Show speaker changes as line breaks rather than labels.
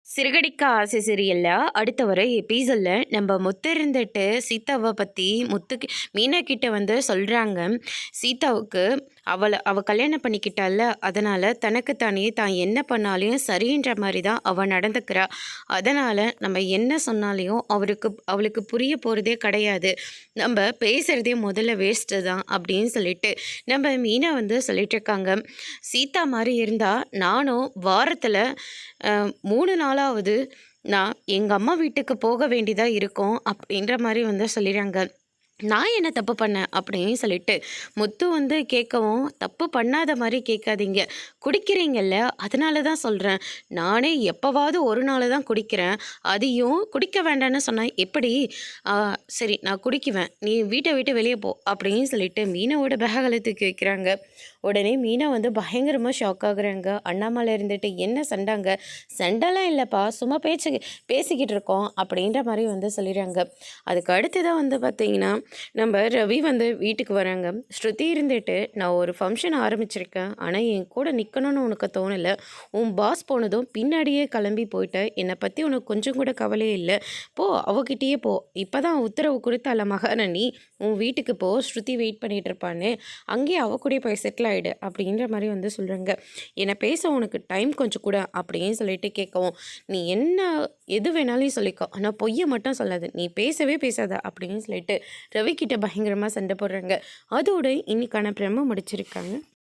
சிறுகடிக்க ஆசை சீரியல்ல அடுத்த வர எபிசோட்ல நம்ம முத்து இருந்துட்டு சீதாவை பற்றி முத்துக்கு மீனா கிட்ட வந்து சொல்கிறாங்க. சீதாவுக்கு அவ கல்யாணம் பண்ணிக்கிட்டால, அதனால் தனக்குத்தானே தான் என்ன பண்ணாலையும் சரின்ற மாதிரி தான் அவள் நடந்துக்கிறா. அதனால் நம்ம என்ன சொன்னாலையும் அவளுக்கு புரிய போகிறதே கிடையாது. நம்ம பேசுகிறதே முதல்ல வேஸ்ட்டு தான் அப்படின்னு சொல்லிட்டு நம்ம மீனா வந்து சொல்லிட்டு இருக்காங்க. சீதா மாதிரி இருந்தால் நானும் வாரத்தில் 3 நாளாவது நான் எங்கள் அம்மா வீட்டுக்கு போக வேண்டியதாக இருக்கும் அப்படின்ற மாதிரி வந்து சொல்லிடுறாங்க. நான் என்ன தப்பு பண்ணேன் அப்படின்னு சொல்லிட்டு முத்து வந்து கேட்கவும், தப்பு பண்ணாத மாதிரி கேட்காதீங்க, குடிக்கிறீங்கல்ல அதனால தான் சொல்கிறேன். நானே எப்போவாவது ஒரு நாள் தான் குடிக்கிறேன், அதையும் குடிக்க வேண்டான்னு சொன்னேன் எப்படி? சரி நான் குடிக்குவேன், நீ வீட்டை விட்டு வெளியே போ அப்படின்னு சொல்லிட்டு மீனாவோட பேகலை தூக்கி வைக்கிறாங்க. உடனே மீனா வந்து பயங்கரமாக ஷாக் ஆகுறாங்க. அண்ணாமலை இருந்துட்டு என்ன சண்டாங்க? சண்டைலாம் இல்லைப்பா, சும்மா பேசிக்கிட்டு இருக்கோம் அப்படின்ற மாதிரி வந்து சொல்லிடுறாங்க. அதுக்கு அடுத்ததான் வந்து பார்த்தீங்கன்னா நம்ம ரவி வந்து வீட்டுக்கு வராங்க. ஸ்ருதி இருந்துட்டு நான் ஒரு ஃபங்க்ஷன் ஆரம்பிச்சிருக்கேன், ஆனால் என் கூட நிற்கணும்னு உனக்கு தோணலை, உன் பாஸ் போனதும் பின்னாடியே கிளம்பி போயிட்டேன், என்னை பற்றி உனக்கு கொஞ்சம் கூட கவலையே இல்லை, போ அவகிட்டேயே போ, இப்போ தான் உத்தரவு கொடுத்தால மகாராணி, உன் வீட்டுக்கு போ, ஸ்ருதி வெயிட் பண்ணிகிட்டு இருப்பான்னு, அங்கேயே அவ கூட போய் செட்டில் ஆகிடு அப்படின்ற மாதிரி வந்து சொல்கிறாங்க. என்னை பேச உனக்கு டைம் கொஞ்சம் கூட அப்படின்னு சொல்லிட்டு கேட்கவும், நீ என்ன எது வேணாலும் சொல்லிக்கோ, ஆனால் பொய்யை மட்டும் சொல்லாது, நீ பேசவே பேசாத அப்படின்னு சொல்லிட்டு ரவி கிட்ட பயங்கரமாக சண்டை போடுறாங்க. அதோட இன்னைக்கான பிரம முடிச்சிருக்காங்க.